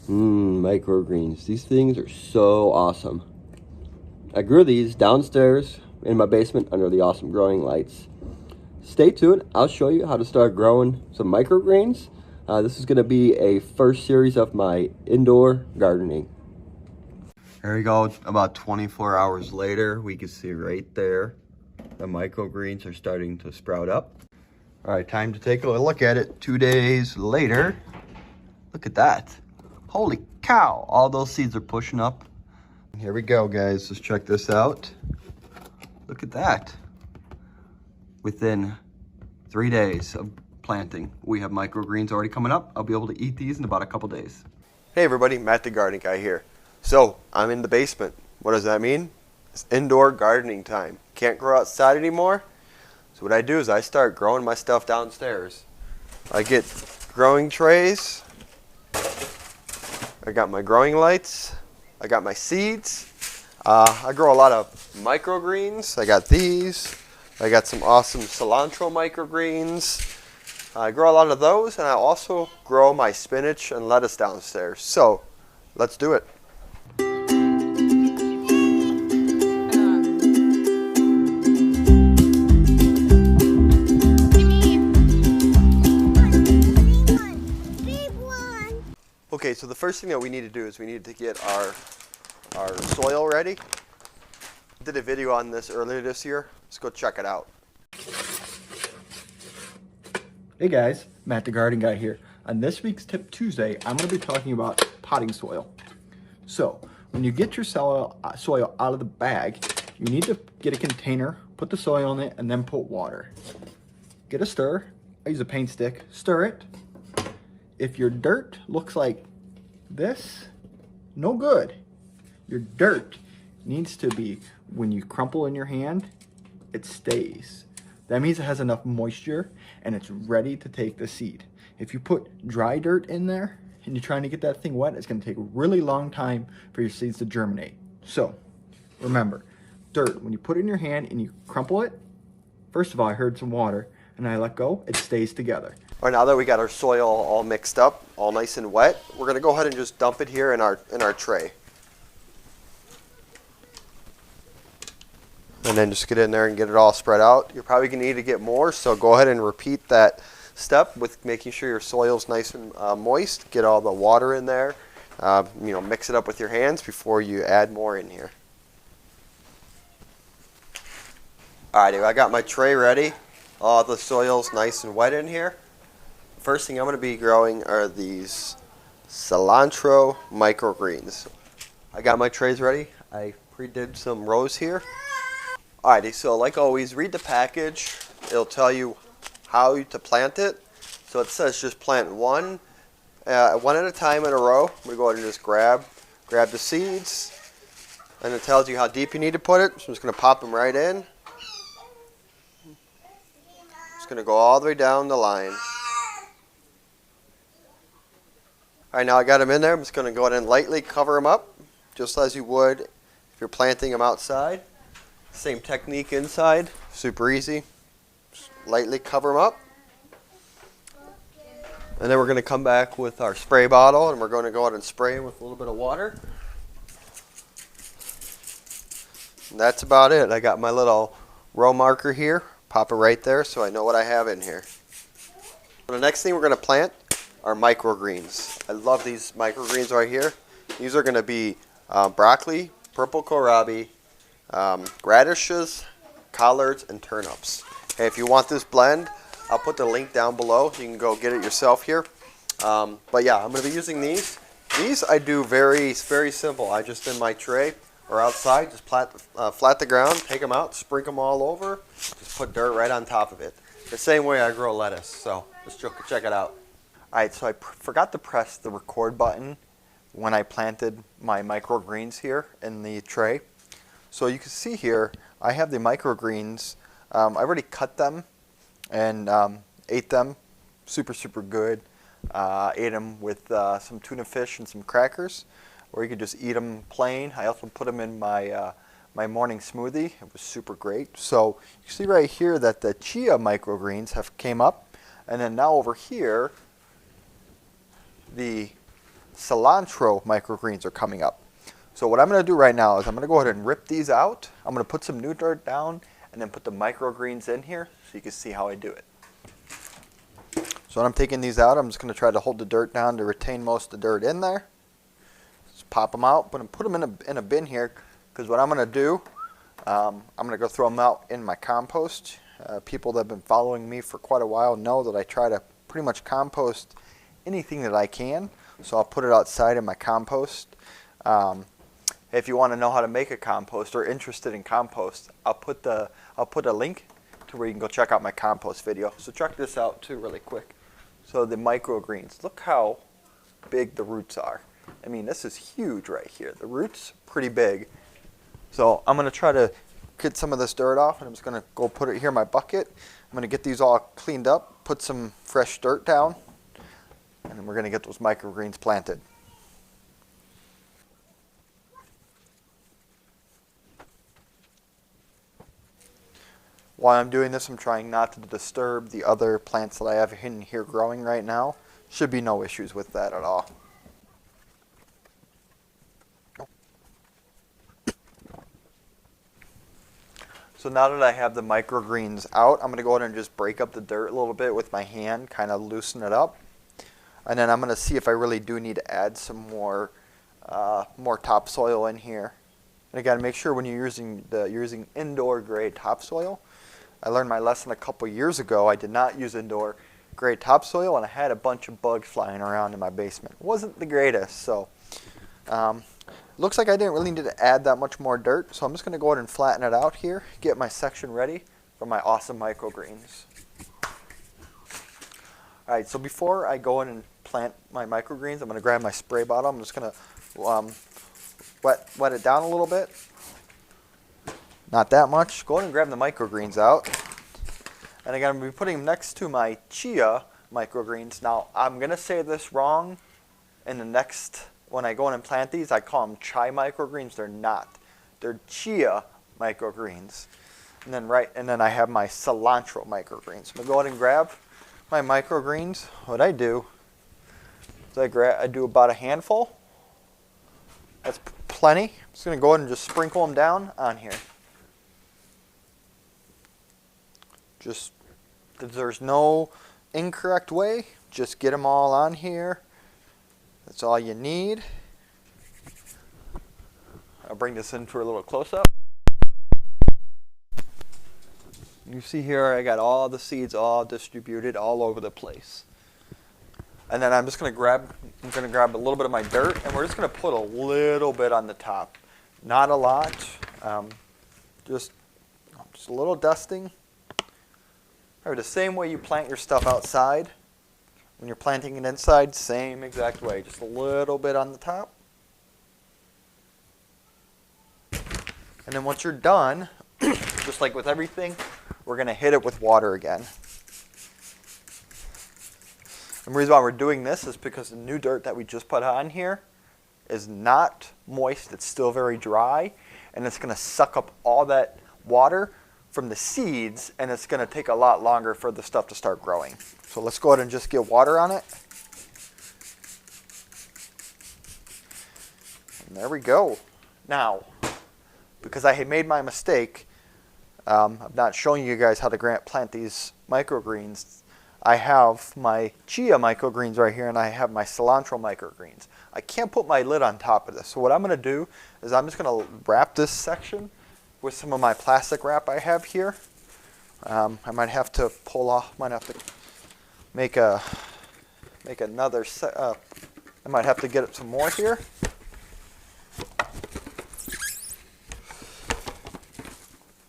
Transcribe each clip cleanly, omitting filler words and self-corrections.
Microgreens. These things are so awesome. I grew these downstairs in my basement under the awesome growing lights. Stay tuned. I'll show you how to start growing some microgreens. This is going to be a first series of my indoor gardening. There we go. About 24 hours later, we can see right there the microgreens are starting to sprout up. All right, time to take a look at it. 2 days later. Look at that. Holy cow. All those seeds are pushing up. Here we go, guys. Let's check this out. Look at that. Within 3 days of planting, we have microgreens already coming up. I'll be able to eat these in about a couple days. Hey everybody, Matt the Gardening Guy here. So, I'm in the basement. What does that mean? It's indoor gardening time. Can't grow outside anymore. So what I do is I start growing my stuff downstairs. I get growing trays. I got my growing lights. I got my seeds. I grow a lot of microgreens. I got these. I got some awesome cilantro microgreens. I grow a lot of those, and I also grow my spinach and lettuce downstairs. So, let's do it. Okay, so the first thing that we need to do is we need to get our soil ready. I did a video on this earlier this year. Let's go check it out. Hey guys, Matt the Garden Guy here. On this week's Tip Tuesday, I'm going to be talking about potting soil. So, when you get your soil out of the bag, you need to get a container, put the soil in it, and then put water. Get a stir. I use a paint stick. Stir it. If your dirt looks like this, no good. Your dirt needs to be, when you crumple in your hand, it stays. That means it has enough moisture and it's ready to take the seed. If you put dry dirt in there and you're trying to get that thing wet, it's going to take a really long time for your seeds to germinate. So remember, dirt, when you put it in your hand and you crumple it, first of all, I heard some water and I let go, it stays together. All right, now that we got our soil all mixed up, all nice and wet, we're going to go ahead and just dump it here in our tray. And then just get in there and get it all spread out. You're probably going to need to get more, so go ahead and repeat that step with making sure your soil's nice and moist. Get all the water in there. Mix it up with your hands before you add more in here. Alrighty, I got my tray ready. All the soil's nice and wet in here. First thing I'm going to be growing are these cilantro microgreens. I got my trays ready. I pre-did some rows here. Alrighty, so like always, read the package. It'll tell you how to plant it. So it says just plant one at a time in a row. I'm going to go ahead and just grab the seeds. And it tells you how deep you need to put it. So I'm just going to pop them right in. Just going to go all the way down the line. Alright, now I got them in there. I'm just going to go ahead and lightly cover them up, just as you would if you're planting them outside. Same technique inside, super easy. Just lightly cover them up. And then we're going to come back with our spray bottle and we're going to go ahead and spray them with a little bit of water. And that's about it. I got my little row marker here. Pop it right there so I know what I have in here. The next thing we're going to plant are microgreens. I love these microgreens right here. These are going to be broccoli, purple kohlrabi, radishes, collards, and turnips. And if you want this blend, I'll put the link down below. You can go get it yourself here. But yeah, I'm going to be using these. These I do very, very simple. I just in my tray or outside, just flat the ground, take them out, sprinkle them all over, just put dirt right on top of it. The same way I grow lettuce. So let's check it out. Alright, so I forgot to press the record button when I planted my microgreens here in the tray. So you can see here, I have the microgreens. I already cut them and ate them. Super, super good. Ate them with some tuna fish and some crackers. Or you could just eat them plain. I also put them in my my morning smoothie. It was super great. So you see right here that the Chia microgreens have came up. And then now over here, the cilantro microgreens are coming up. So what I'm going to do right now is I'm going to go ahead and rip these out. I'm going to put some new dirt down and then put the microgreens in here so you can see how I do it. So when I'm taking these out, I'm just going to try to hold the dirt down to retain most of the dirt in there. Just pop them out, put them in a bin here, because what I'm going to do, I'm going to go throw them out in my compost. People that have been following me for quite a while know that I try to pretty much compost anything that I can. So I'll put it outside in my compost. If you want to know how to make a compost or interested in compost, I'll put a link to where you can go check out my compost video. So check this out too really quick. So the microgreens, look how big the roots are. I mean, this is huge right here. The roots pretty big. So I'm going to try to get some of this dirt off, and I'm just going to go put it here in my bucket. I'm going to get these all cleaned up, put some fresh dirt down, and then we're going to get those microgreens planted. While I'm doing this, I'm trying not to disturb the other plants that I have in here growing right now. Should be no issues with that at all. So now that I have the microgreens out, I'm going to go ahead and just break up the dirt a little bit with my hand, kind of loosen it up. And then I'm going to see if I really do need to add some more topsoil in here. And again, make sure when you're using indoor grade topsoil. I learned my lesson a couple years ago. I did not use indoor grade topsoil, and I had a bunch of bugs flying around in my basement. It wasn't the greatest, so looks like I didn't really need to add that much more dirt. So I'm just going to go ahead and flatten it out here, get my section ready for my awesome microgreens. All right, so before I go in and plant my microgreens, I'm going to grab my spray bottle. I'm just going to wet it down a little bit. Not that much. Go ahead and grab the microgreens out. And again, I'm going to be putting them next to my Chia microgreens. Now, I'm going to say this wrong in the next, when I go in and plant these, I call them Chai microgreens. They're not. They're Chia microgreens. And then I have my cilantro microgreens. I'm going to go ahead and grab my microgreens. What I do is I do about a handful. That's plenty. I'm just going to go ahead and just sprinkle them down on here. Just, there's no incorrect way. Just get them all on here. That's all you need. I'll bring this in for a little close-up. You see here I got all the seeds all distributed all over the place. And then I'm just going to grab a little bit of my dirt, and we're just going to put a little bit on the top. Not a lot. Just a little dusting. The same way you plant your stuff outside. When you're planting it inside, same exact way. Just a little bit on the top. And then once you're done, just like with everything, we're going to hit it with water again. And the reason why we're doing this is because the new dirt that we just put on here is not moist. It's still very dry. And it's going to suck up all that water from the seeds, and it's going to take a lot longer for the stuff to start growing. So let's go ahead and just get water on it. And there we go. Now, because I had made my mistake, I'm not showing you guys how to plant these microgreens. I have my Chia microgreens right here, and I have my cilantro microgreens. I can't put my lid on top of this. So what I'm going to do is I'm just going to wrap this section with some of my plastic wrap I have here. I might have to pull off, might have to make another set. I might have to get some more here.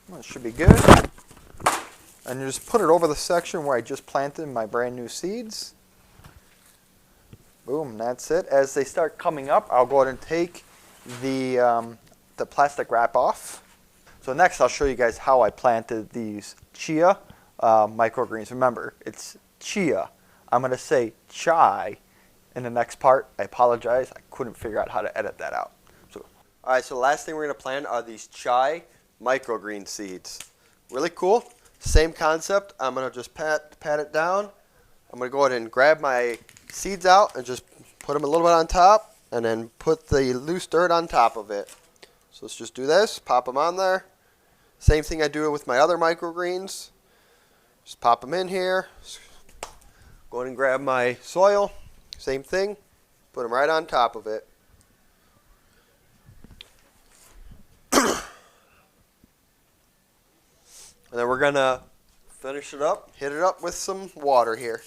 That should be good. And you just put it over the section where I just planted my brand new seeds. Boom, that's it. As they start coming up, I'll go ahead and take the plastic wrap off. So next I'll show you guys how I planted these Chia microgreens. Remember, it's Chia. I'm going to say Chai in the next part. I apologize. I couldn't figure out how to edit that out. All right, so the last thing we're going to plant are these Chai microgreen seeds. Really cool. Same concept. I'm going to just pat it down. I'm going to go ahead and grab my seeds out and just put them a little bit on top, and then put the loose dirt on top of it. So let's just do this, pop them on there. Same thing I do with my other microgreens. Just pop them in here. Go ahead and grab my soil. Same thing. Put them right on top of it. And then we're going to finish it up, hit it up with some water here.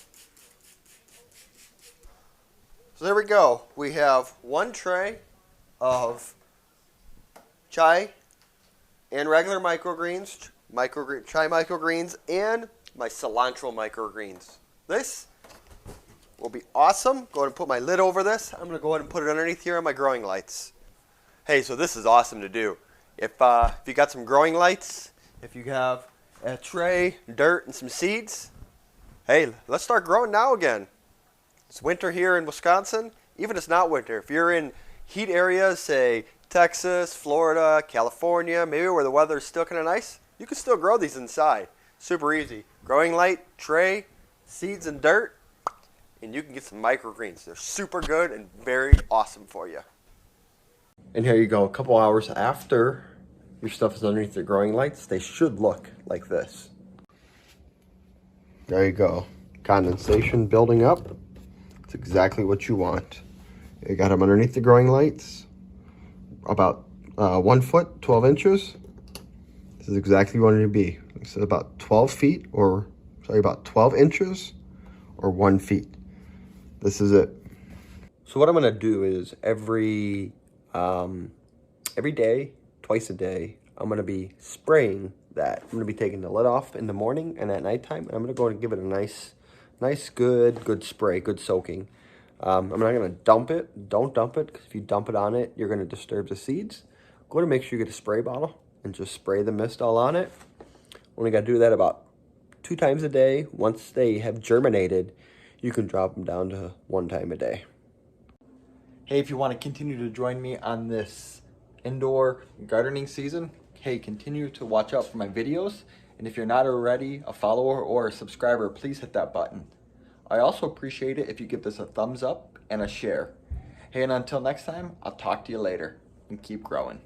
So there we go. We have one tray of Chia and regular microgreens, Chia microgreens, and my cilantro microgreens. This will be awesome. Go ahead and put my lid over this. I'm going to go ahead and put it underneath here on my growing lights. Hey, so this is awesome to do. If you got some growing lights, if you have a tray, dirt, and some seeds, hey, let's start growing now again. It's winter here in Wisconsin. Even if it's not winter, if you're in heat areas, say Texas, Florida, California, maybe where the weather is still kind of nice, you can still grow these inside. Super easy. Growing light, tray, seeds, and dirt, and you can get some microgreens. They're super good and very awesome for you. And here you go, a couple hours after your stuff is underneath the growing lights, they should look like this. There you go. Condensation building up. It's exactly what you want. You got them underneath the growing lights, about 1 foot, 12 inches. This is exactly what it would be. It's about 12 feet, or sorry, about 12 inches or 1 feet. This is it. So what I'm gonna do is every day, twice a day, I'm gonna be spraying that. I'm gonna be taking the lid off in the morning and at nighttime, and I'm gonna go and give it a nice, good spray, good soaking. I'm not gonna dump it. Don't dump it, because if you dump it on it, you're gonna disturb the seeds. Go to make sure you get a spray bottle and just spray the mist all on it. Only gotta do that about 2 times a day. Once they have germinated, you can drop them down to 1 time a day. Hey, if you want to continue to join me on this indoor gardening season, hey, continue to watch out for my videos. And if you're not already a follower or a subscriber, please hit that button. I also appreciate it if you give this a thumbs up and a share. Hey, and until next time, I'll talk to you later, and keep growing.